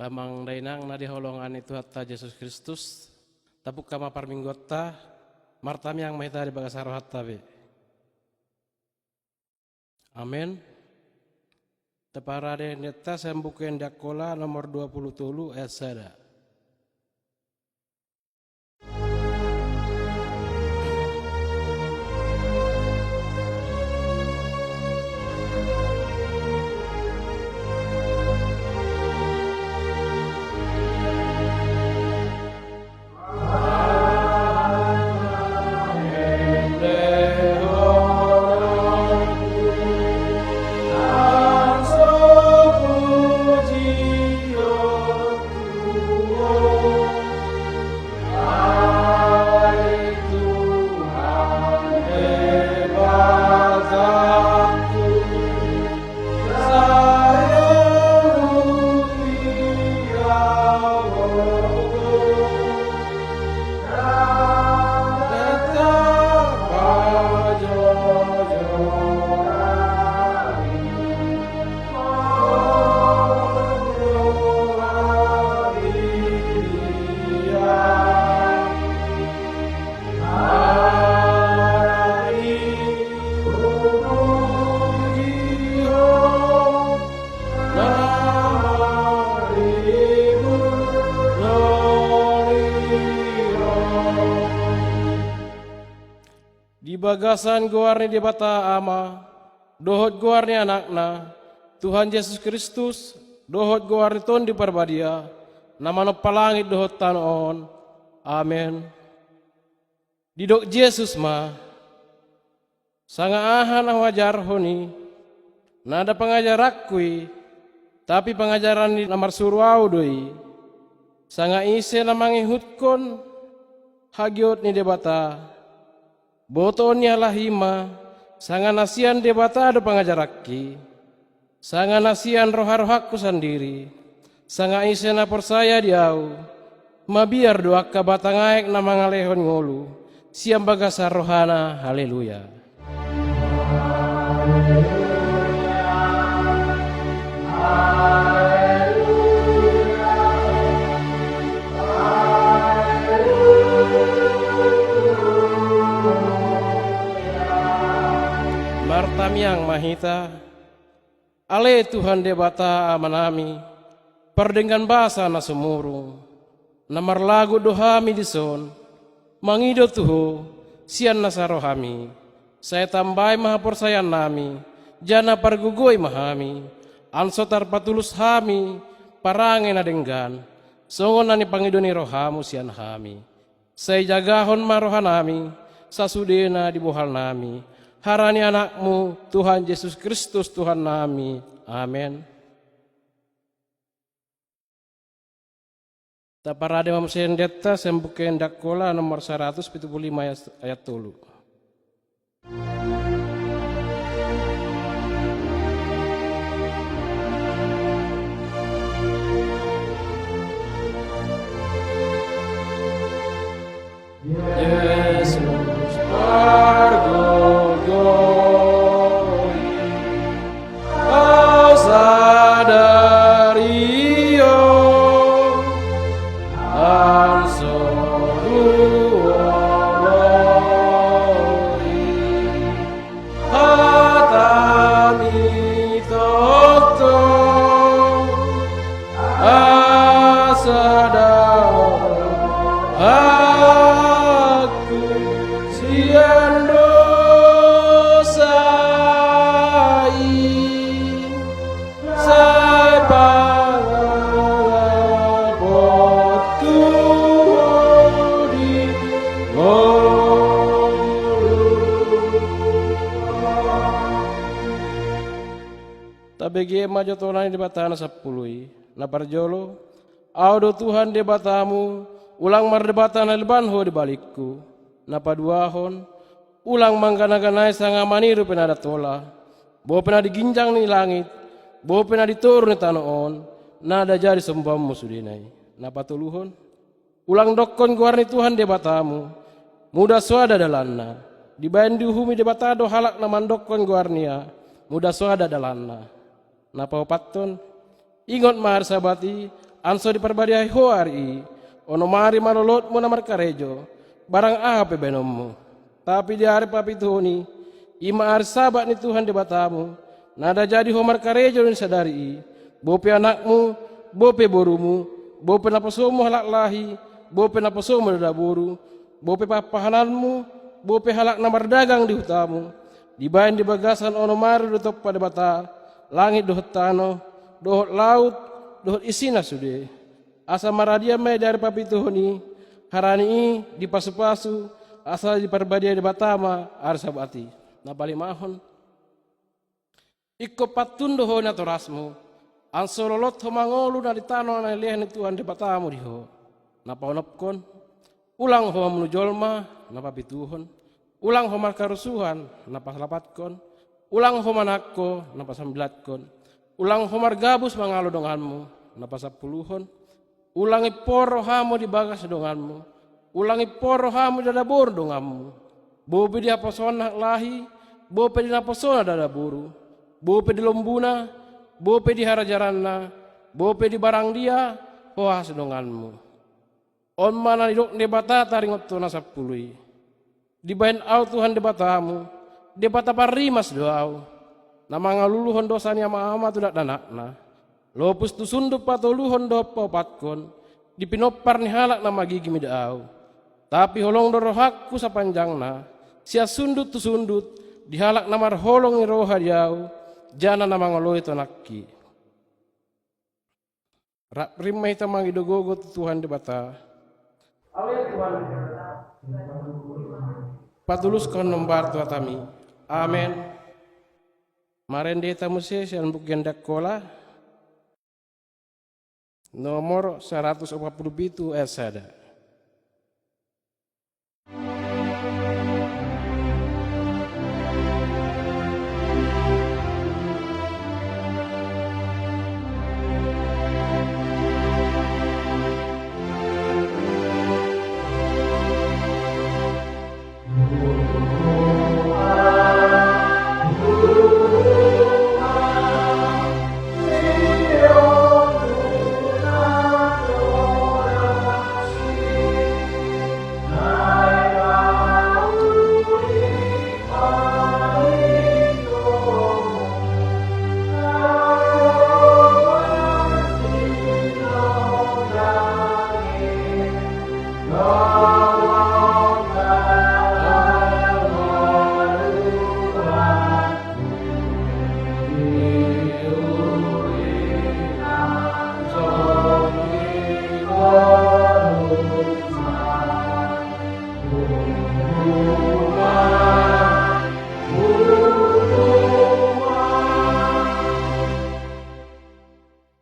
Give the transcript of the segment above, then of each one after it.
Lamang dainang na diholongan itu hatta Yesus Kristus tapuk kama parminggota martami yang mahita di bagasaro hatta be. Amin. Teparade neta sembuken dakola nomor 23 ayat 1. Di bagasan guarni di bata ama, dohot guarni anakna, Tuhan Yesus Kristus, dohot guarni ton di parbadia, nama no palangit dohot tanon, amin. Didok Yesus ma, sanga ahan wajar honi, nada pengajar akui, tapi pengajaran di namar surau doi, sanga ise namangi hutkon, hagiot ni debata, botonya lahima, sanga nasian debata ada pengajaraki, sanga nasian roha-rohaku sendiri, sanga isena persaya diau, mabiar doa kabatangaek nama ngalehon ngolu, siam bagasa rohana, haleluya. Martamiang mahita, ale Tuhan debata amanami, perdengan bahasa na sumurung, namar lagu dohami dison, mangido tuho, sian nasarohami, saya tambai maha persayan nami, jana pargugoi mahami, ansotar patulus hami, parangen adenggan, songon nani pangidoni rohamu sian hami, saya jagahon marohanami, sasudena di bohal nami, harani anakmu Tuhan Yesus Kristus Tuhan nami. Amin. Taparade mamsendeta sembuken dakola nomor 175 ayat 3. Yesus margogoi, kau sadario, ansoruoloi, hatami toto, asadaro, aku sian dosai, saya pangalapotku di ngolu. Tabegi majo tolani di batana sapului, na parjolo, audo Tuhan di batamu, ulang mardebatan albanho di balikku, napa duahon, ulang manggana-ganai sanga maniru penada tola, bo pena diginjang ni langit, bo pena diturun ni tanoon, nada jari sembahmu sudinai, napa tuluhon, ulang dokon guarni Tuhan di batamu, muda suada dalanna, dibayan dihumi di batado halak naman dokon guarnia, muda suada dalanna, napa opaton, ingot mahar sabati, anso di perbadiai hoari ono mari malolot mo namar karejo barang apa benommu tapi di hari papi tuhuni ima hari sabat ni Tuhan di batamu nada jadi homar karejo ni sadari bope anakmu bope borumu bope napasomu halak lahi bope napasomu dadaburu bope papahananmu bope halak namar dagang di hutamu dibain di bagasan ono mari dutok pada bata langit dohot tano dohot laut dohot isina sude asa maradia mai dari papi tuhuni harani di pasu-pasu asal di perbadia di batama arsa bati na bali mahon ikko patun doho na torasmu ansololot ho mangolu na di tano na lehen Tuhan di batamu diho na paunopkon ulang ho menujolma na papi tuhun ulang ho markarusuhan na paslapatkon ulang ho manakko na pasambilatkon ulang ho margabus mangalo donganmu na pasapuluhon ulangi poro hamu di bagas donganmu ulangi poro hamu dadabur donganmu bope di aposona lahi bope di naposona dadaburu bope di lombuna bope di harajaranna bope di barang dia hoas donganmu on mana dok de bata taringot to nasapului dibain au Tuhan de batamu de bata parimas doau nama ngaluluhon dosanya ama tu dak danakna lopus tu sunduk patoluhon do papatkon dipinopar ni halak nama gigi midau tapi holong doro hakku sapanjangna sia sundut tu sundut dihalak namar holong ni roha diau jana nama ngaloi to nakki rak rimai tamangi dogogo tu Tuhan di bata patuluskan nombar tua tami amen marende tamu sesian bukan dakola nomor 147 esada.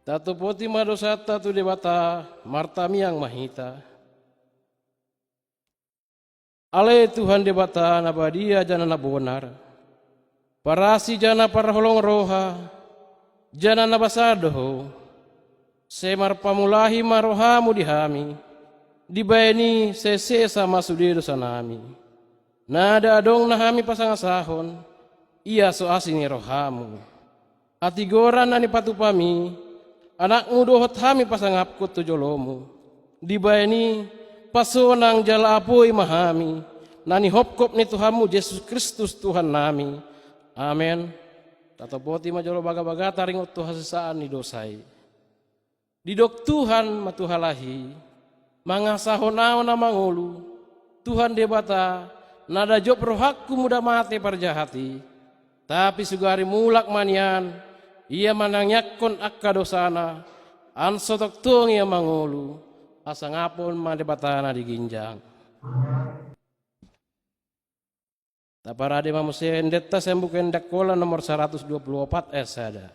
Tatu poti madosata tu debata martami yang mahita. Ale Tuhan debata nabadia jana nabonar. Parasi jana parholong roha. Jana nabasadoho. Semar pamulahi marohamu dihami. Dibaini sese sama sudido sanami. Nada adong nahami pasangasahon. Ia so asini rohamu. Atigoran nani patupami. Anakmu dohot hami pasangapku tujolomu. Dibaini pasonang jala apoi mahami. Nani hopkop ni Tuhanmu Yesus Kristus Tuhan nami. Amen. Tatopoti majolo baga-baga taringot Tuhan sesaan ni dosai. Didok Tuhan matuhalahi. Mangasahonao na mangulu. Tuhan debata. Nada job rohakku muda mate parjahati. Tapi sugari mulak manian. Ia manangyakon akka dosana, ansotok tuang ia mangulu, asangapon madebatana di ginjang. Taparade mamusia endeta sembuken dakola nomor 124 esada.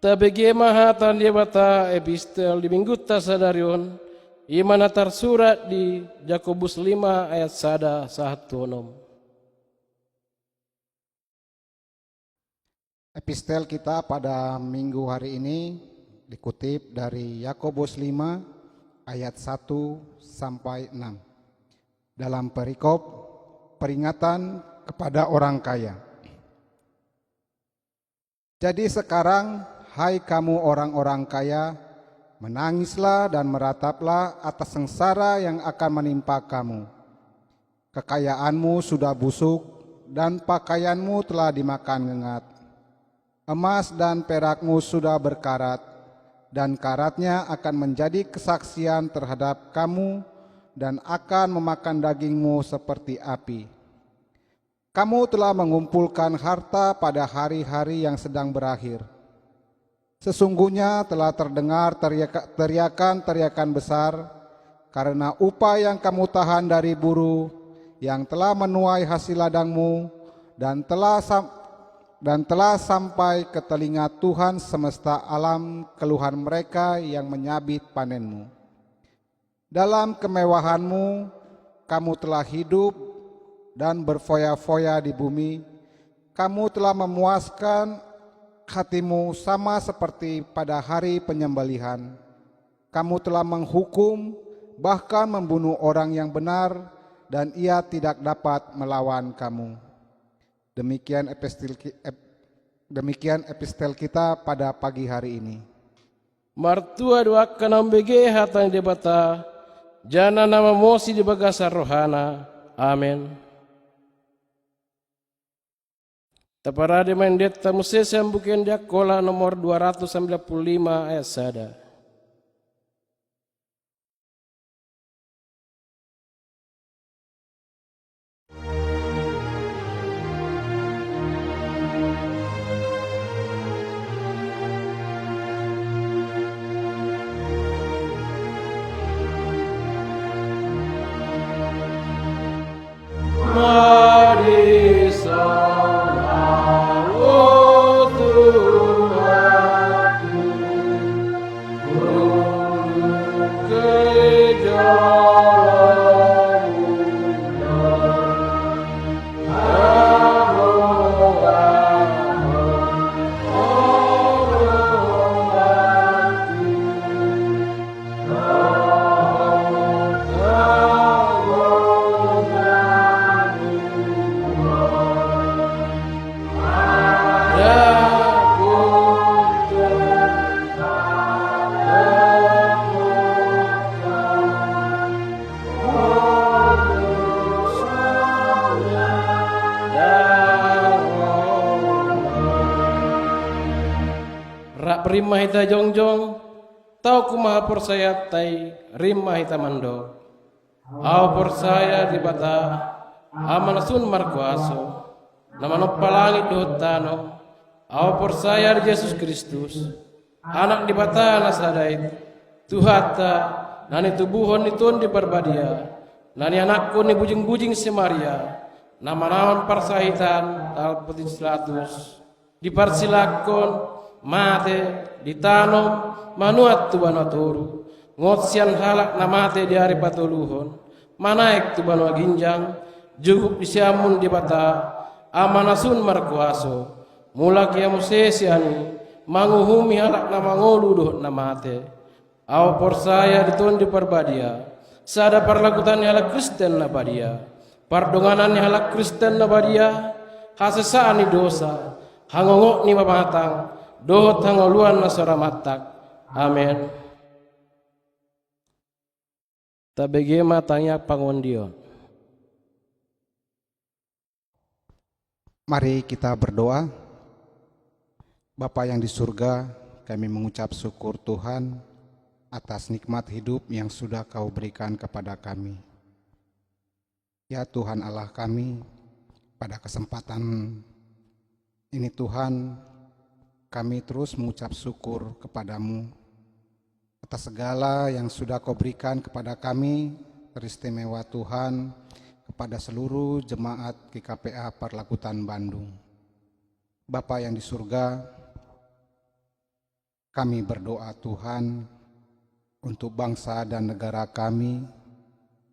Tabegi mahatan dia bata epistel di minggu tasadarion imana tersurat di Yakobus 5 ayat 1:1. Epistel kita pada minggu hari ini dikutip dari Yakobus 5 ayat 1-6 dalam perikop peringatan kepada orang kaya. Jadi sekarang, hai kamu orang-orang kaya, menangislah dan merataplah atas sengsara yang akan menimpa kamu. Kekayaanmu sudah busuk dan pakaianmu telah dimakan ngengat. Emas dan perakmu sudah berkarat, dan karatnya akan menjadi kesaksian terhadap kamu dan akan memakan dagingmu seperti api. Kamu telah mengumpulkan harta pada hari-hari yang sedang berakhir. Sesungguhnya telah terdengar teriakan-teriakan besar karena upah yang kamu tahan dari buruh yang telah menuai hasil ladangmu dan telah sampai ke telinga Tuhan semesta alam keluhan mereka yang menyabit panenmu. Dalam kemewahanmu kamu telah hidup dan berfoya-foya di bumi. Kamu telah memuaskan hatimu sama seperti pada hari penyembelihan. Kamu telah menghukum, bahkan membunuh orang yang benar, dan ia tidak dapat melawan kamu. Demikian epistel kita pada pagi hari ini. Martua dua kanam bege hatan debata, jana nama mosi di bagasa rohana. Amin. Taparade mendet tamu sesam bukan dia kola nomor 295 ayat 1. Mari rimah hita jongjong, tau kumaha persaya tai rimah hita mando. Au persaya di bata, aman sun markuaso, nama no palangit dohtano. Au persaya di Yesus Kristus, anak di bata nasadait, Tuhata, nani tubuhon itun di perbadia, nani anakku ni bujing-bujing si Maria, nama-nama persahitan tal putih selatus, dipersilakon mate ditanam manuat tu banaturu ngotsian halak na mate di hari patuluhon manaik tu banua ginjang juguk disiamun di bata amanasun markuaso mulak ya musesiani manguhumi halak na mangoluduh na mate au porsaya ditun di perbadia sada parlakutan halak Kristen na badia pardonganan halak Kristen na badia hasesaani dosa hangongok ni mamatang dohot hangoluan na soramatak. Amen. Tabege matanya pangondion. Mari kita berdoa. Bapa yang di surga, kami mengucap syukur Tuhan atas nikmat hidup yang sudah Kau berikan kepada kami. Ya Tuhan Allah kami, Pada kesempatan ini Tuhan, kami terus mengucap syukur kepadamu atas segala yang sudah Kau berikan kepada kami, teristimewa Tuhan, kepada seluruh jemaat GKPA Parlakutan Bandung. Bapa yang di surga, kami berdoa Tuhan untuk bangsa dan negara kami.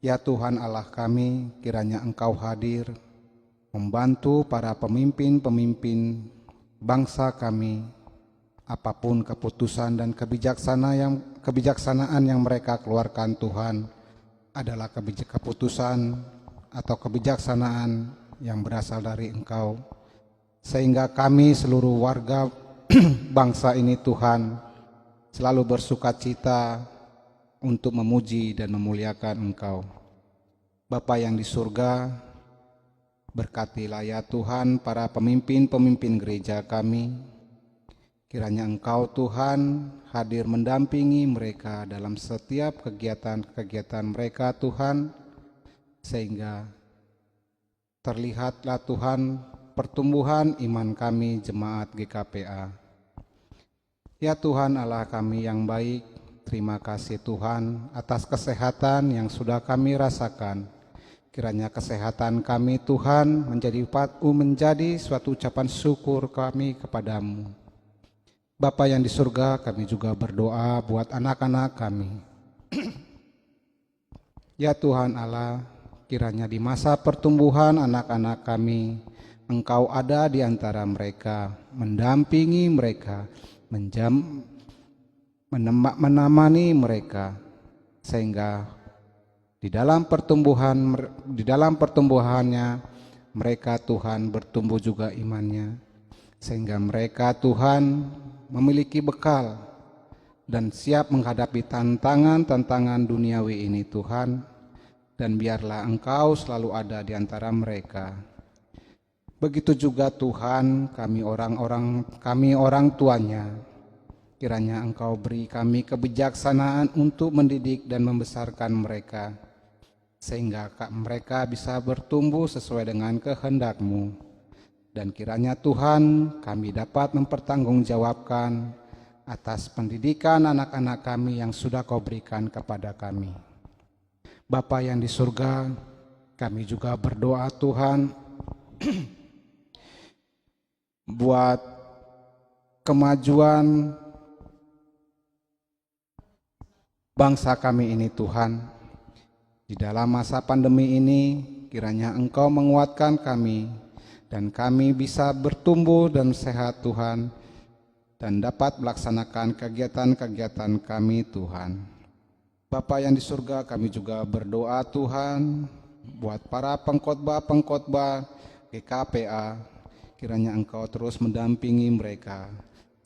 Ya Tuhan Allah kami, kiranya Engkau hadir membantu para pemimpin-pemimpin bangsa kami, apapun keputusan dan kebijaksanaan yang mereka keluarkan Tuhan adalah keputusan atau kebijaksanaan yang berasal dari Engkau, sehingga kami seluruh warga bangsa ini Tuhan selalu bersukacita untuk memuji dan memuliakan Engkau. Bapa yang di surga, berkatilah ya Tuhan para pemimpin-pemimpin gereja kami. Kiranya Engkau Tuhan hadir mendampingi mereka dalam setiap kegiatan-kegiatan mereka Tuhan, sehingga terlihatlah Tuhan pertumbuhan iman kami jemaat GKPA. Ya Tuhan Allah kami yang baik, terima kasih Tuhan atas kesehatan yang sudah kami rasakan. Kiranya kesehatan kami Tuhan menjadi suatu ucapan syukur kami kepadamu. Bapa yang di surga, kami juga berdoa buat anak-anak kami. Ya Tuhan Allah, kiranya di masa pertumbuhan anak-anak kami, Engkau ada di antara mereka, mendampingi mereka, menemani mereka, sehingga di dalam pertumbuhannya mereka Tuhan bertumbuh juga imannya, sehingga mereka Tuhan memiliki bekal dan siap menghadapi tantangan-tantangan duniawi ini Tuhan, dan biarlah Engkau selalu ada di antara mereka. Begitu juga Tuhan kami orang tuanya, kiranya Engkau beri kami kebijaksanaan untuk mendidik dan membesarkan mereka, sehingga mereka bisa bertumbuh sesuai dengan kehendak-Mu. Dan kiranya Tuhan kami dapat mempertanggungjawabkan atas pendidikan anak-anak kami yang sudah Kau berikan kepada kami. Bapa yang di surga, kami juga berdoa Tuhan buat kemajuan bangsa kami ini Tuhan. Di dalam masa pandemi ini, kiranya Engkau menguatkan kami, dan kami bisa bertumbuh dan sehat Tuhan, dan dapat melaksanakan kegiatan-kegiatan kami Tuhan. Bapa yang di surga, kami juga berdoa Tuhan buat para pengkhotbah GKPA, kiranya Engkau terus mendampingi mereka.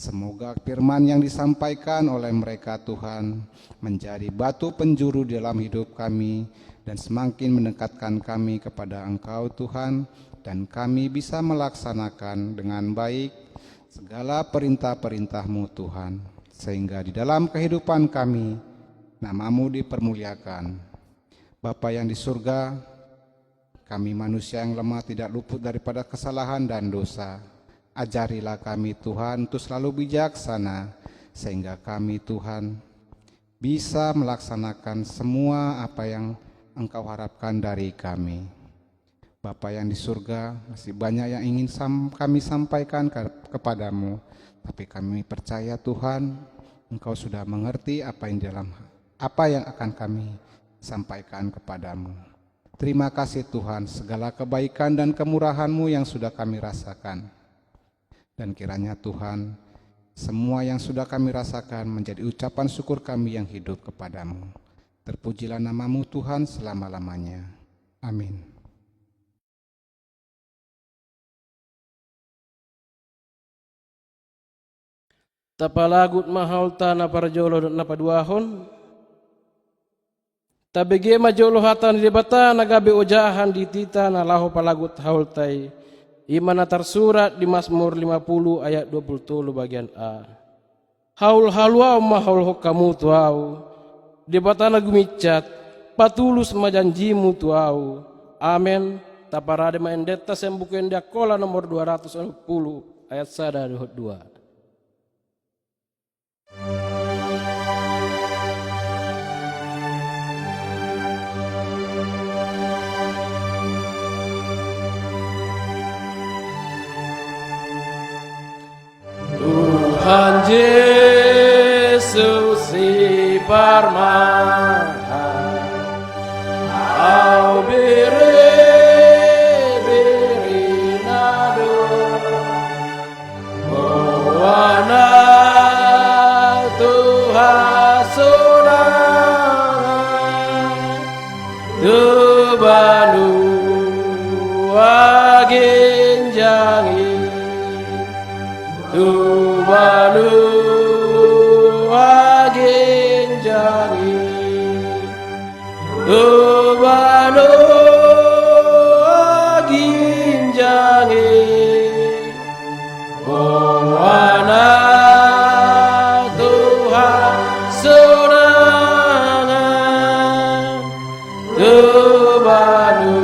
Semoga firman yang disampaikan oleh mereka Tuhan menjadi batu penjuru dalam hidup kami dan semakin mendekatkan kami kepada Engkau Tuhan, dan kami bisa melaksanakan dengan baik segala perintah-perintah-Mu Tuhan, sehingga di dalam kehidupan kami nama-Mu dipermuliakan. Bapa yang di surga, kami manusia yang lemah tidak luput daripada kesalahan dan dosa. Ajarilah kami Tuhan untuk selalu bijaksana, sehingga kami Tuhan bisa melaksanakan semua apa yang Engkau harapkan dari kami. Bapa yang di surga, masih banyak yang ingin kami sampaikan kepadamu, tapi kami percaya Tuhan, Engkau sudah mengerti apa yang akan kami sampaikan kepadamu. Terima kasih Tuhan, segala kebaikan dan kemurahan-Mu yang sudah kami rasakan. Dan kiranya Tuhan, semua yang sudah kami rasakan menjadi ucapan syukur kami yang hidup kepadamu. Terpujilah nama-Mu Tuhan selama-lamanya. Amin. Tapalagut mahal ta na parjolo na paduahon. Tabege majolo hatan di bata nagabe ojahan di tita na laho palagut haultai. Imana tersurat di Mazmur 50 ayat 20 bagian A. Haul halwa mahaul hokamu tuau. Di bata na gumicat patulus majanjimu tuau. Amen. taparade maendeta sembuken diakola nomor 210 ayat 1 dan 2. Tuhan Yesus si Parmana, au beri nado, wana Tuhan sonang, tubanu agenjangi. Tubanu agenjangi, Tubanu agenjangi, Wana Tuhan sonangan, Tubanu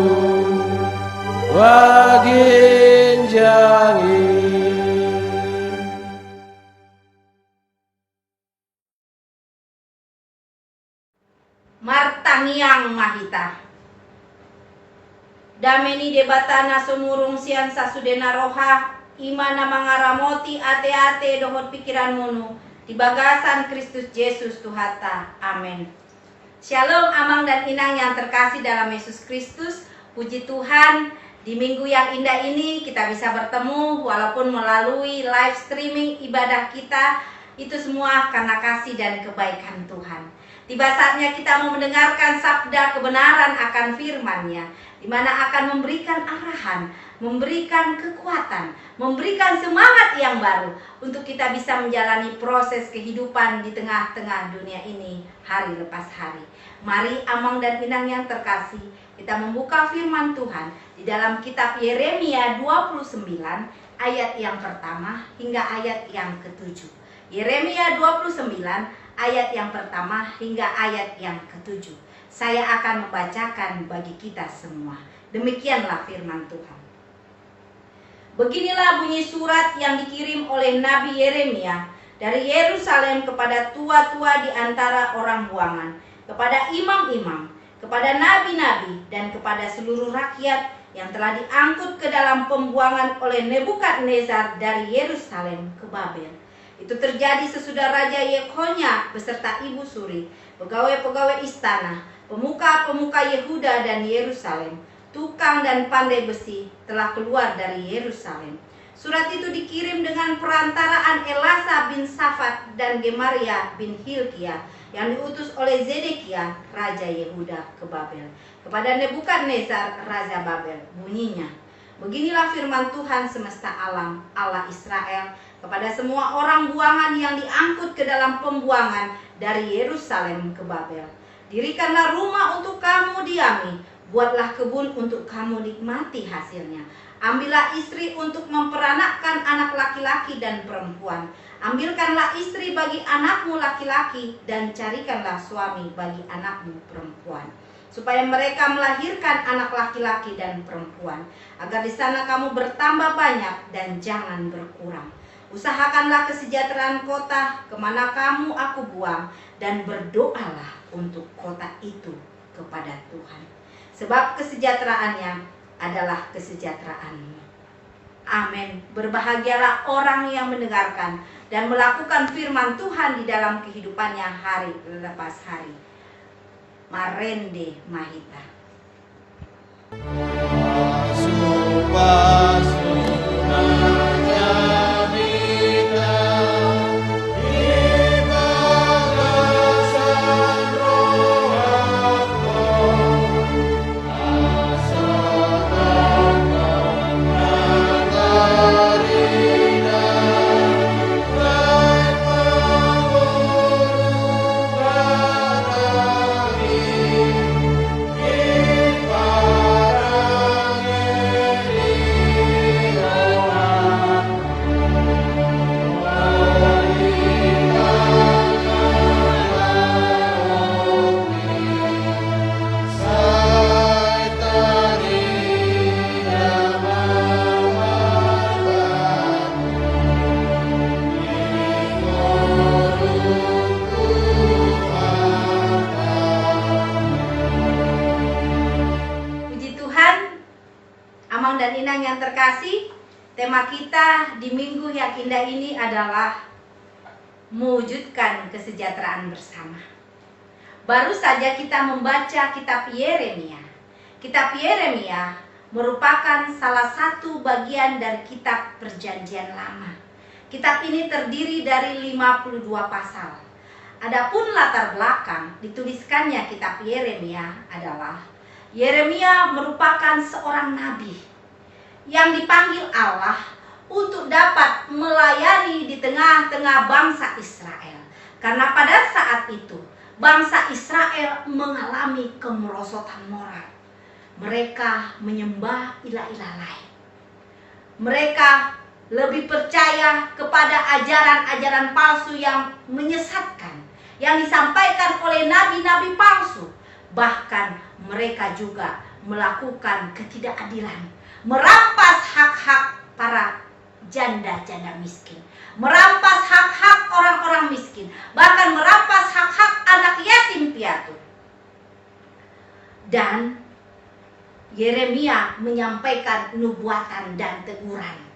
agenjangi. Martangiang mahita. Dameni debatana sumurung sian sasudena roha, imana mangaramoti ate-ate dohot pikiran munu, di bagasan Kristus Yesus Tuhata. Amin. Shalom amang dan inang yang terkasih dalam Yesus Kristus. Puji Tuhan, di minggu yang indah ini kita bisa bertemu walaupun melalui live streaming ibadah kita. Itu semua karena kasih dan kebaikan Tuhan. Tiba saatnya kita mau mendengarkan sabda kebenaran akan firman-Nya, di mana akan memberikan arahan, memberikan kekuatan, memberikan semangat yang baru untuk kita bisa menjalani proses kehidupan di tengah-tengah dunia ini hari lepas hari. Mari amang dan inang yang terkasih, kita membuka firman Tuhan di dalam kitab Yeremia 29 ayat yang pertama hingga ayat yang ke-7. Yeremia 29 ayat yang pertama hingga ayat yang ke-7. Saya akan membacakan bagi kita semua. Demikianlah firman Tuhan. Beginilah bunyi surat yang dikirim oleh Nabi Yeremia dari Yerusalem kepada tua-tua di antara orang buangan, kepada imam-imam, kepada nabi-nabi, dan kepada seluruh rakyat yang telah diangkut ke dalam pembuangan oleh Nebukadnezar dari Yerusalem ke Babel. Itu terjadi sesudah Raja Yekhonya beserta ibu suri, pegawai-pegawai istana, pemuka-pemuka Yehuda dan Yerusalem, tukang dan pandai besi telah keluar dari Yerusalem. Surat itu dikirim dengan perantaraan Elasa bin Safat dan Gemaria bin Hilkia yang diutus oleh Zedekia, Raja Yehuda ke Babel, kepada Nebukadnezar, Raja Babel. Bunyinya, beginilah firman Tuhan semesta alam, Allah Israel, kepada semua orang buangan yang diangkut ke dalam pembuangan dari Yerusalem ke Babel. Dirikanlah rumah untuk kamu diami, buatlah kebun untuk kamu nikmati hasilnya. Ambillah istri untuk memperanakkan anak laki-laki dan perempuan. Ambilkanlah istri bagi anakmu laki-laki dan carikanlah suami bagi anakmu perempuan, supaya mereka melahirkan anak laki-laki dan perempuan, agar di sana kamu bertambah banyak dan jangan berkurang. Usahakanlah kesejahteraan kota kemana kamu aku buang, dan berdoalah untuk kota itu kepada Tuhan, sebab kesejahteraannya adalah kesejahteraanmu. Amin. Berbahagialah orang yang mendengarkan dan melakukan firman Tuhan di dalam kehidupannya hari lepas hari. Marende Mahita. yang terkasih, tema kita di minggu yang indah ini adalah mewujudkan kesejahteraan bersama. Baru saja kita membaca kitab Yeremia. Kitab Yeremia merupakan salah satu bagian dari kitab Perjanjian Lama. Kitab ini terdiri dari 52 pasal. Adapun latar belakang dituliskannya kitab Yeremia adalah Yeremia merupakan seorang nabi yang dipanggil Allah untuk dapat melayani di tengah-tengah bangsa Israel. Karena pada saat itu bangsa Israel mengalami kemerosotan moral. Mereka menyembah ilah-ilah lain. Mereka lebih percaya kepada ajaran-ajaran palsu yang menyesatkan, yang disampaikan oleh nabi-nabi palsu. Bahkan mereka juga melakukan ketidakadilan, merampas hak-hak para janda-janda miskin, merampas hak-hak orang-orang miskin, bahkan merampas hak-hak anak yatim piatu. Dan Yeremia menyampaikan nubuatan dan teguran.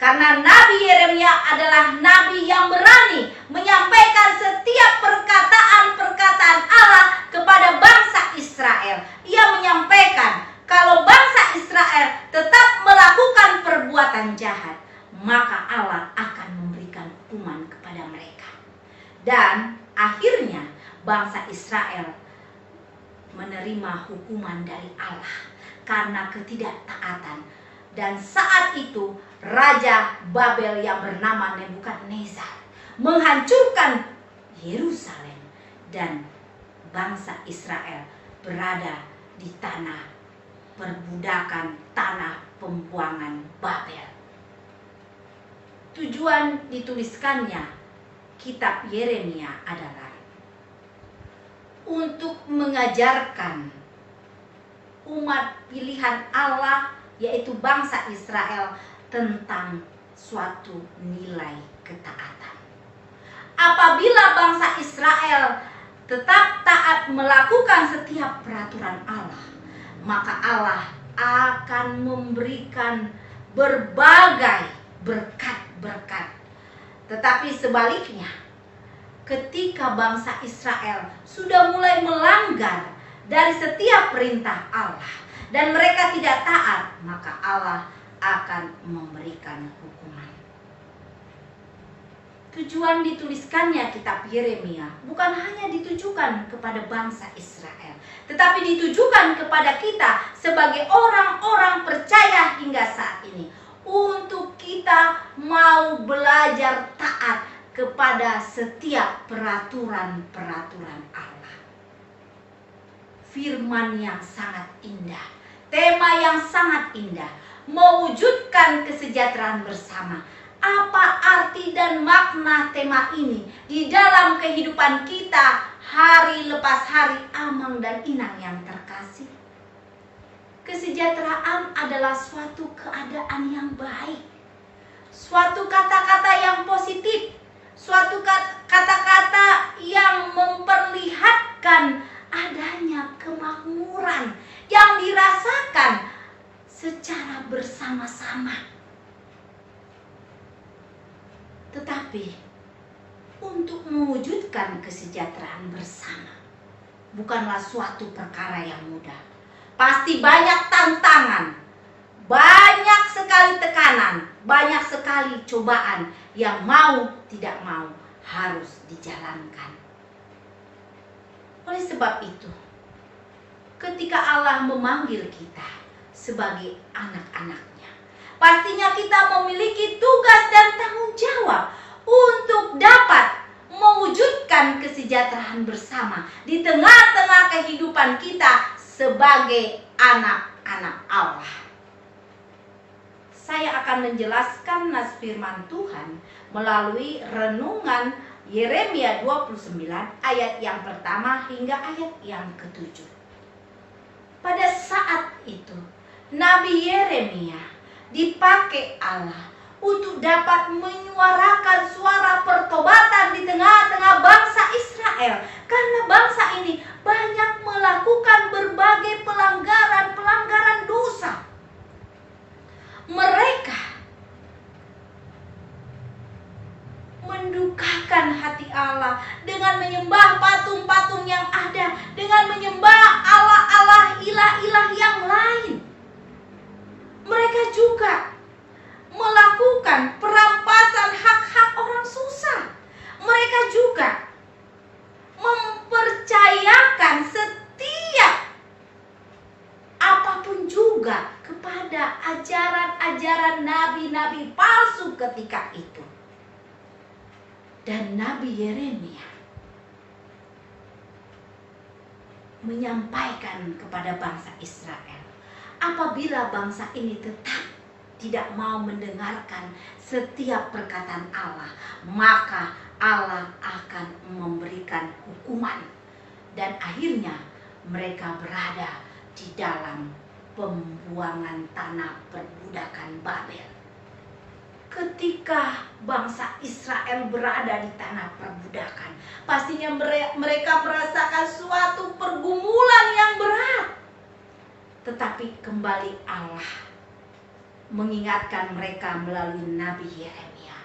Karena Nabi Yeremia adalah nabi yang berani menyampaikan setiap perkataan-perkataan Allah kepada bangsa Israel. Ia menyampaikan kalau bangsa Israel tetap melakukan perbuatan jahat, maka Allah akan memberikan hukuman kepada mereka. Dan akhirnya bangsa Israel menerima hukuman dari Allah karena ketidaktaatan. Dan saat itu Raja Babel yang bernama Nebukadnezar menghancurkan Yerusalem dan bangsa Israel berada di tanah perbudakan, tanah pembuangan Babel. Tujuan dituliskannya kitab Yeremia adalah untuk mengajarkan umat pilihan Allah, yaitu bangsa Israel, tentang suatu nilai ketaatan. Apabila bangsa Israel tetap taat melakukan setiap peraturan Allah, maka Allah akan memberikan berbagai berkat-berkat. Tetapi sebaliknya, ketika bangsa Israel sudah mulai melanggar dari setiap perintah Allah dan mereka tidak taat, maka Allah akan memberikan hukuman. Tujuan dituliskannya kitab Yeremia bukan hanya ditujukan kepada bangsa Israel, tetapi ditujukan kepada kita sebagai orang-orang percaya hingga saat ini, untuk kita mau belajar taat kepada setiap peraturan-peraturan Allah. Firman yang sangat indah, tema yang sangat indah, mewujudkan kesejahteraan bersama. Apa arti dan makna tema ini di dalam kehidupan kita hari lepas hari, Amang dan Inang yang terkasih? Kesejahteraan adalah suatu keadaan yang baik, suatu kata-kata yang positif, suatu kata-kata yang memperlihatkan adanya kemakmuran yang dirasakan secara bersama-sama. Tetapi untuk mewujudkan kesejahteraan bersama bukanlah suatu perkara yang mudah. Pasti banyak tantangan, banyak sekali tekanan, banyak sekali cobaan yang mau tidak mau harus dijalankan. Oleh sebab itu, ketika Allah memanggil kita sebagai anak-anaknya, pastinya kita memiliki tugas dan tanggung jawab untuk dapat mewujudkan kesejahteraan bersama di tengah-tengah kehidupan kita sebagai anak-anak Allah. Saya akan menjelaskan nas firman Tuhan melalui renungan Yeremia 29 ayat yang pertama hingga ayat yang ke-7. Pada saat itu Nabi Yeremia dipakai Allah untuk dapat menyuarakan suara pertobatan di tengah-tengah bangsa Israel, karena bangsa ini banyak melakukan berbagai pelanggaran dosa. mereka mendukakan hati Allah dengan menyembah patung-patung yang ada, dengan menyembah Allah-Allah, ilah-ilah yang lain. Mereka juga melakukan perampasan hak-hak orang susah. Mereka juga mempercayakan setiap apapun juga kepada ajaran-ajaran nabi-nabi palsu ketika itu. Dan Nabi Yeremia menyampaikan kepada bangsa Israel, apabila bangsa ini tetap tidak mau mendengarkan setiap perkataan Allah, maka Allah akan memberikan hukuman. Dan akhirnya mereka berada di dalam pembuangan tanah perbudakan Babel. Ketika bangsa Israel berada di tanah perbudakan, pastinya mereka merasakan suatu pergumulan yang berat. Tetapi kembali Allah mengingatkan mereka melalui Nabi Yeremia.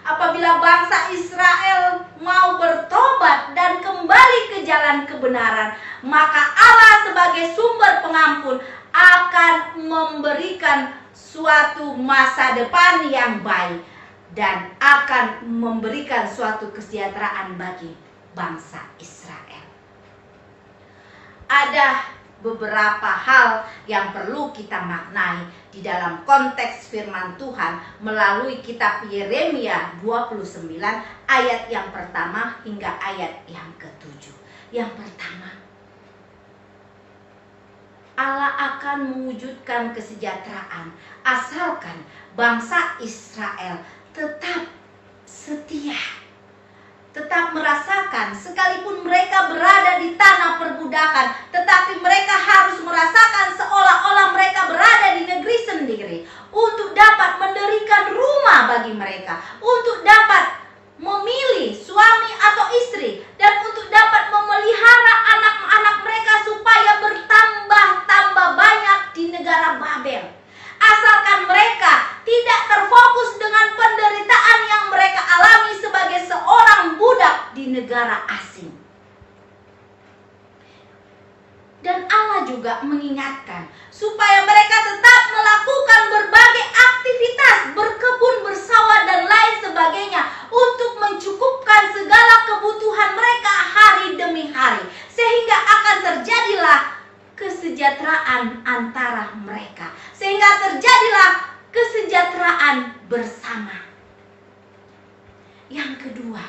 Apabila bangsa Israel mau bertobat dan kembali ke jalan kebenaran, maka Allah sebagai sumber pengampun akan memberikan suatu masa depan yang baik dan akan memberikan suatu kesejahteraan bagi bangsa Israel. Ada beberapa hal yang perlu kita maknai di dalam konteks firman Tuhan melalui kitab Yeremia 29 ayat yang pertama hingga ayat yang ke-7. Yang pertama, Allah akan mewujudkan kesejahteraan asalkan bangsa Israel tetap setia, tetap merasakan sekalipun mereka berada di tanah perbudakan, tetapi mereka harus merasakan seolah-olah mereka berada di negeri sendiri, untuk dapat mendirikan rumah bagi mereka, untuk dapat memilih suami atau istri, dan untuk dapat memelihara anak-anak mereka supaya bertambah-tambah banyak di negara Babel. Asalkan mereka tidak terfokus dengan penderitaan yang mereka alami sebagai seorang budak di negara asing. Dan Allah juga mengingatkan supaya mereka tetap melakukan berbagai aktivitas, berkebun, bersawah, dan lain sebagainya untuk mencukupkan segala kebutuhan mereka hari demi hari, sehingga akan terjadilah kesejahteraan antara mereka, sehingga terjadilah kesejahteraan bersama. Yang kedua,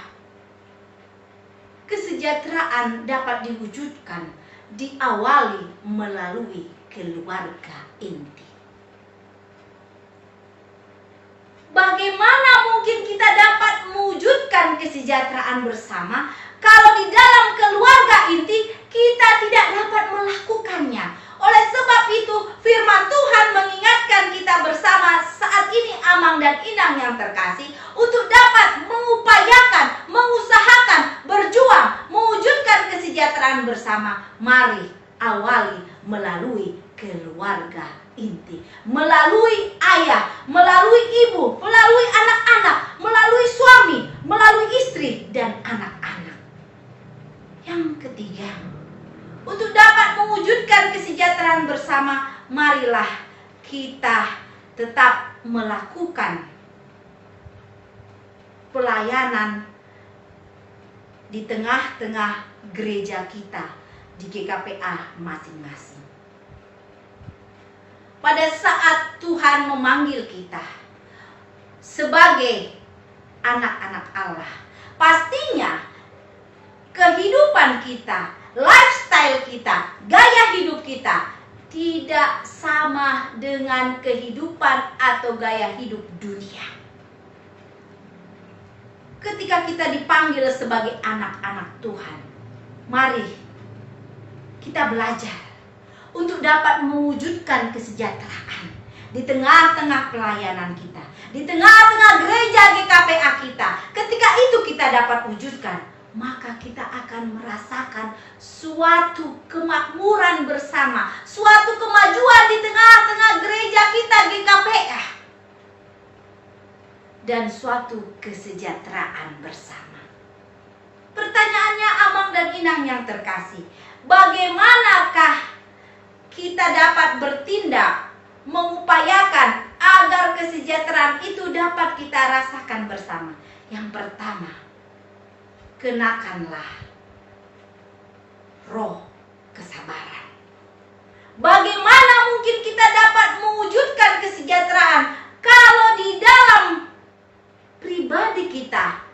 kesejahteraan dapat diwujudkan diawali melalui keluarga inti. Bagaimana mungkin kita dapat mewujudkan kesejahteraan bersama kalau di dalam keluarga inti kita tidak dapat melakukannya? Oleh sebab itu firman Tuhan mengingatkan kita bersama saat ini, Amang dan Inang yang terkasih, untuk dapat mengupayakan, mengusahakan, berjuang, mewujudkan kesejahteraan bersama. Mari awali melalui keluarga inti, melalui ayah, melalui ibu, melalui anak-anak, melalui suami, melalui istri dan anak-anak. Yang ketiga, untuk dapat mewujudkan kesejahteraan bersama, marilah kita tetap melakukan pelayanan di tengah-tengah gereja kita di GKPA masing-masing. Pada saat Tuhan memanggil kita sebagai anak-anak Allah, pastinya kehidupan kita, lifestyle kita, gaya hidup kita tidak sama dengan kehidupan atau gaya hidup dunia. Ketika kita dipanggil sebagai anak-anak Tuhan, mari kita belajar untuk dapat mewujudkan kesejahteraan di tengah-tengah pelayanan kita, di tengah-tengah gereja GKPA kita. Ketika itu kita dapat wujudkan, maka kita akan merasakan suatu kemakmuran bersama, suatu kemajuan di tengah-tengah gereja kita GKPA. dan suatu kesejahteraan bersama. Pertanyaannya Amang dan Inang yang terkasih, bagaimanakah kita dapat bertindak mengupayakan agar kesejahteraan itu dapat kita rasakan bersama? Yang pertama, kenakanlah roh kesabaran. Bagaimana mungkin kita dapat mewujudkan kesejahteraan kalau di dalam pribadi kita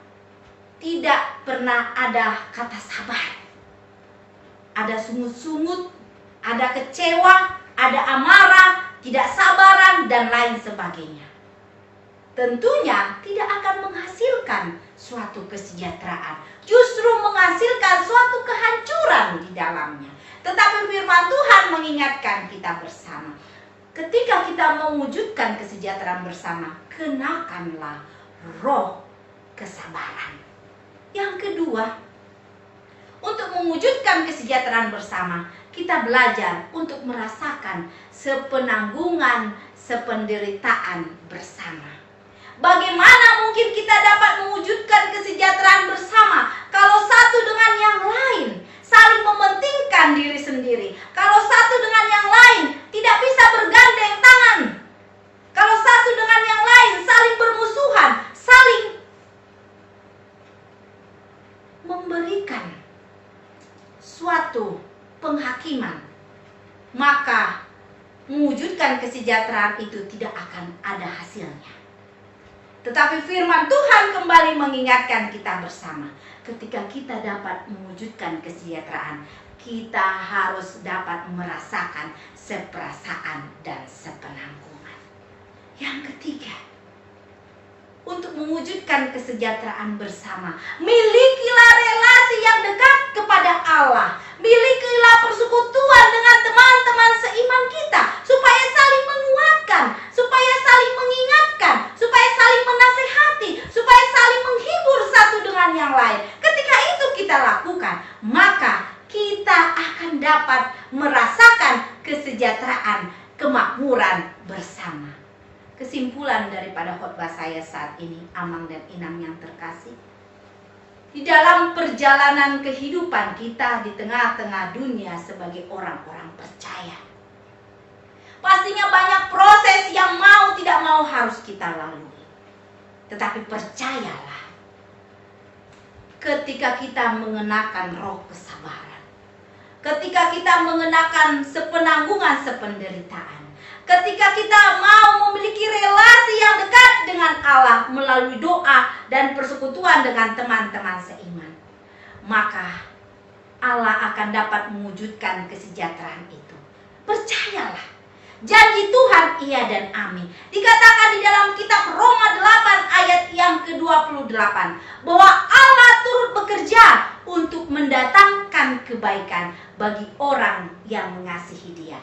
tidak pernah ada kata sabar? Ada sungut-sungut, ada kecewa, ada amarah, tidak sabaran, dan lain sebagainya. Tentunya tidak akan menghasilkan suatu kesejahteraan, justru menghasilkan suatu kehancuran di dalamnya. Tetapi firman Tuhan mengingatkan kita bersama, ketika kita mewujudkan kesejahteraan bersama, kenakanlah roh kesabaran. Yang kedua, untuk mewujudkan kesejahteraan bersama, kita belajar untuk merasakan sepenanggungan, sependeritaan bersama. Bagaimana mungkin kita dapat mewujudkan kesejahteraan bersama kalau satu dengan yang lain saling mementingkan diri sendiri, kalau satu dengan yang lain tidak bisa bergandeng tangan, kalau satu dengan yang lain saling bermusuhan, saling memberikan suatu penghakiman, maka mewujudkan kesejahteraan itu tidak akan ada hasilnya. Tetapi firman Tuhan kembali mengingatkan kita bersama, ketika kita dapat mewujudkan kesejahteraan, kita harus dapat merasakan seperasaan dan sepenanggungan. Yang ketiga, untuk mewujudkan kesejahteraan bersama, milikilah relasi yang dekat kepada Allah. Milikilah persekutuan dengan teman-teman seiman kita, supaya saling menguatkan, supaya saling mengingatkan, supaya saling menasehati, supaya saling menghibur satu dengan yang lain. Ketika itu kita lakukan, maka kita akan dapat merasakan kesejahteraan, kemakmuran bersama. Kesimpulan daripada khotbah saya saat ini, Amang dan Inang yang terkasih, di dalam perjalanan kehidupan kita di tengah-tengah dunia sebagai orang-orang percaya, pastinya banyak proses yang mau tidak mau harus kita lalui. Tetapi percayalah, ketika kita mengenakan roh kesabaran, ketika kita mengenakan sepenanggungan, sependeritaan, ketika kita mau memiliki relasi yang dekat dengan Allah melalui doa dan persekutuan dengan teman-teman seiman, maka Allah akan dapat mewujudkan kesejahteraan itu. Percayalah, janji Tuhan iya dan amin. Dikatakan di dalam kitab Roma 8 ayat yang ke-28 bahwa Allah turut bekerja untuk mendatangkan kebaikan bagi orang yang mengasihi Dia.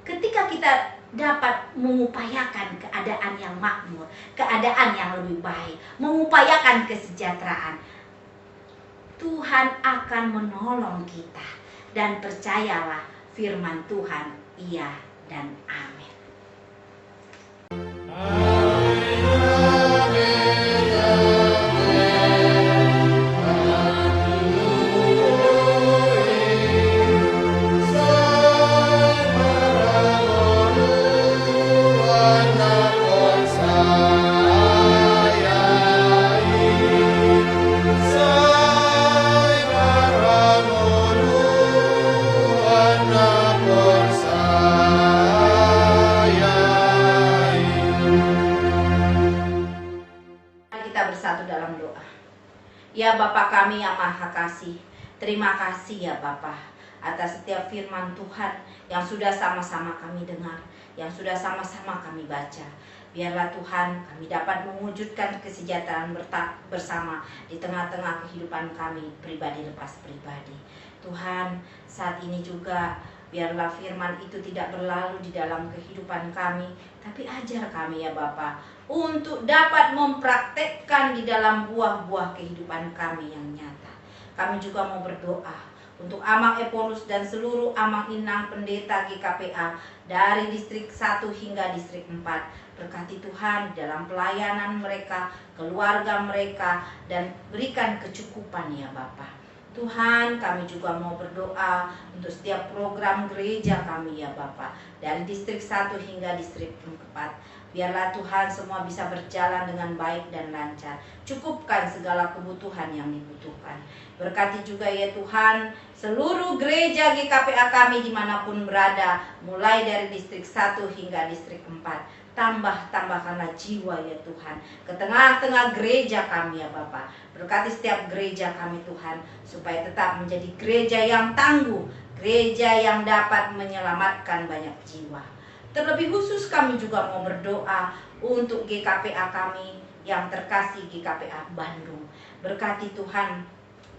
Ketika kita dapat mengupayakan keadaan yang makmur, keadaan yang lebih baik, mengupayakan kesejahteraan, Tuhan akan menolong kita. Dan percayalah, firman Tuhan iya dan amin. Ya Bapa kami yang Maha Kasih, terima kasih ya Bapa atas setiap firman Tuhan yang sudah sama-sama kami dengar, yang sudah sama-sama kami baca. Biarlah Tuhan kami dapat mewujudkan kesejahteraan bersama di tengah-tengah kehidupan kami pribadi lepas pribadi. Tuhan, saat ini juga biarlah firman itu tidak berlalu di dalam kehidupan kami, tapi ajar kami ya Bapa untuk dapat mempraktekkan di dalam buah-buah kehidupan kami yang nyata. Kami juga mau berdoa untuk Amang Epolus dan seluruh Amang Inang pendeta GKPA dari distrik 1 hingga distrik 4. Berkati Tuhan dalam pelayanan mereka, keluarga mereka, dan berikan kecukupan ya Bapa. Tuhan, kami juga mau berdoa untuk setiap program gereja kami ya Bapa, dari distrik 1 hingga distrik 4. Biarlah Tuhan semua bisa berjalan dengan baik dan lancar. Cukupkan segala kebutuhan yang dibutuhkan. Berkati juga ya Tuhan seluruh gereja GKPA kami dimanapun berada, mulai dari distrik 1 hingga distrik 4. Tambahkanlah jiwa ya Tuhan ke tengah-tengah gereja kami ya Bapa. Berkati setiap gereja kami Tuhan, supaya tetap menjadi gereja yang tangguh, gereja yang dapat menyelamatkan banyak jiwa. Terlebih khusus kami juga mau berdoa untuk GKPA kami yang terkasih, GKPA Bandung. Berkati Tuhan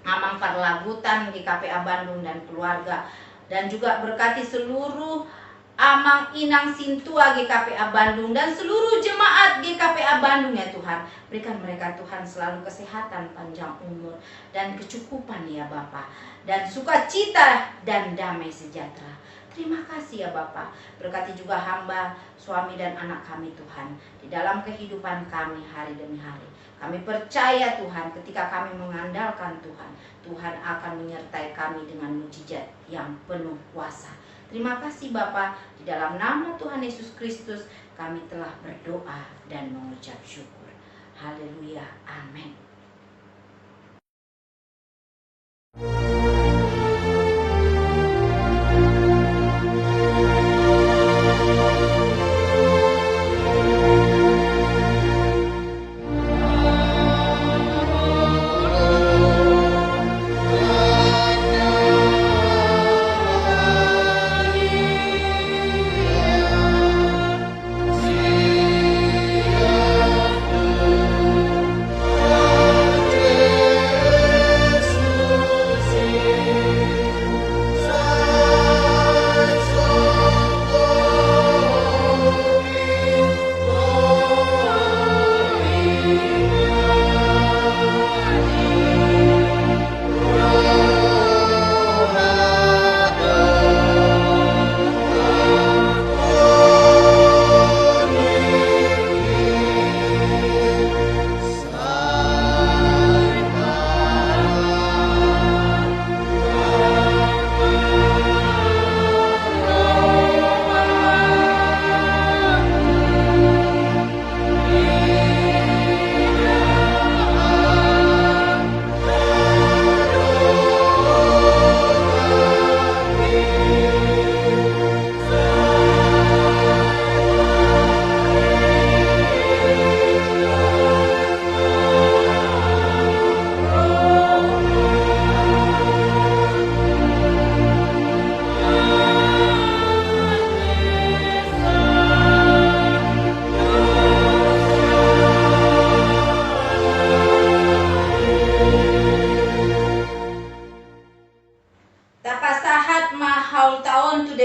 Amang Parlagutan GKPA Bandung dan keluarga, dan juga berkati seluruh Amang Inang Sintua GKPA Bandung dan seluruh jemaat GKPA Bandung ya Tuhan. Berikan mereka Tuhan selalu kesehatan, panjang umur, dan kecukupan ya Bapa, dan sukacita dan damai sejahtera. Terima kasih ya Bapa. Berkati juga hamba, suami dan anak kami Tuhan, di dalam kehidupan kami hari demi hari. Kami percaya Tuhan, ketika kami mengandalkan Tuhan, Tuhan akan menyertai kami dengan mujizat yang penuh kuasa. Terima kasih Bapa, di dalam nama Tuhan Yesus Kristus kami telah berdoa dan mengucap syukur. Haleluya, amin.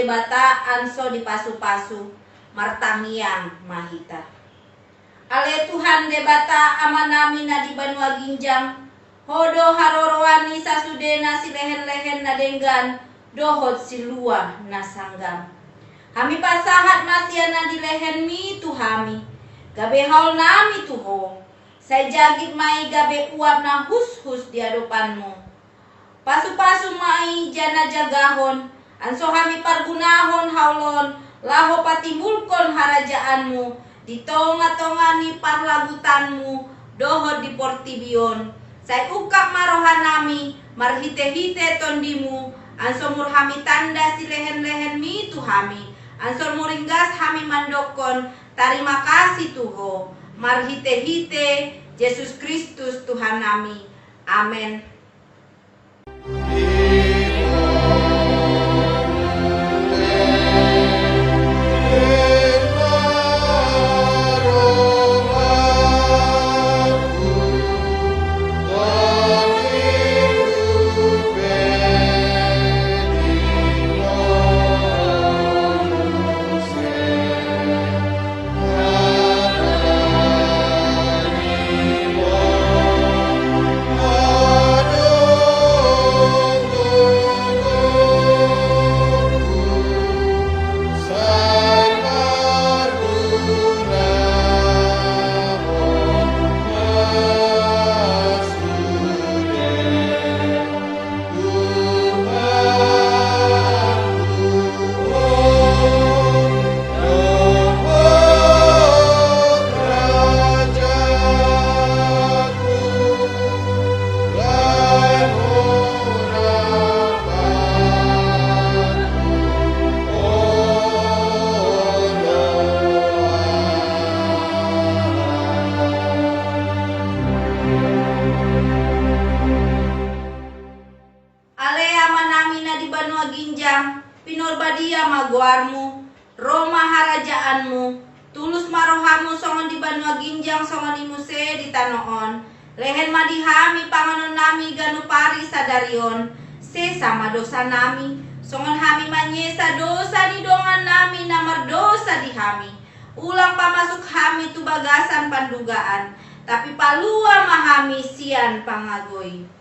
Bata anso di pasu-pasu martangiang mahita. Ale Tuhan debata amanami na di banua ginjang. Hodo haroroani sasudena si lehen-lehen na denggan. Dohot silua na sanggam. Hami pasahat masiana di lehen mi tuhami. Gabe haul nami tuho. Saya jagit mai gabe uap na hus-hus di hadapanmu. Pasu-pasu mai jana jagahon. Anso hami pargunahon haulon, laho patimbulkon harajaanmu, di tonga-tongani parlagutanmu, dohod di portibion. Say ukap marohanami, marhite-hite tondimu, anso murhami tanda si lehen-lehen mi tuhami, anso muringgas hami mandokon, tarima kasih tuho, marhite-hite, Yesus Kristus Tuhan nami. Amin. Tuhanmu, tulus marohamu songon di banua ginjang songon imuse di tanoon. Lehen madihami panganon nami ganu pari sadarion, sesama dosa nami, songon hami manyesa dosa di dongan nami namar dosa di hami. Ulang pamasuk hami tu bagasan pandugaan, tapi palua mahami sian pangagoi.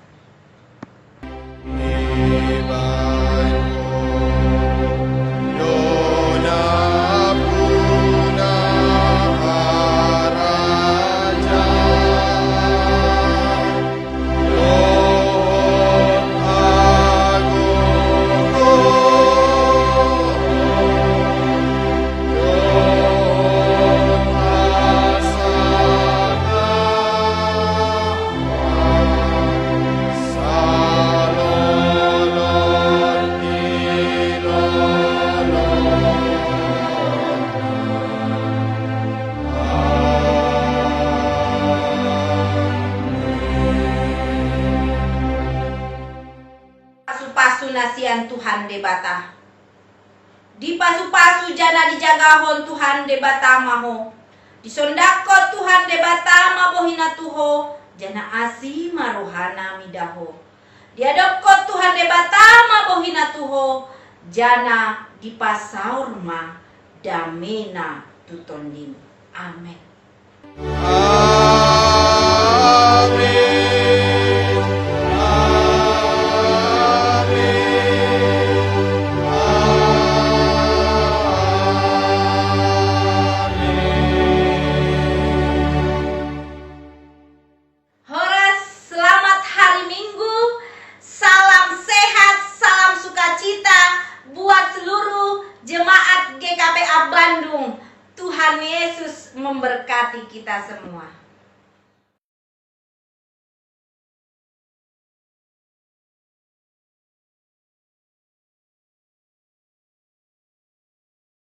Pasu-pasu nasian Tuhan debata. Di pasu-pasu jana dijagahon Tuhan debata maho. Di sondako Tuhan debata mabohina tuho, jana asi marohana midaho. Di adopko Tuhan debata mabohina tuho, jana di pasaur ma damena tutondim. Amin.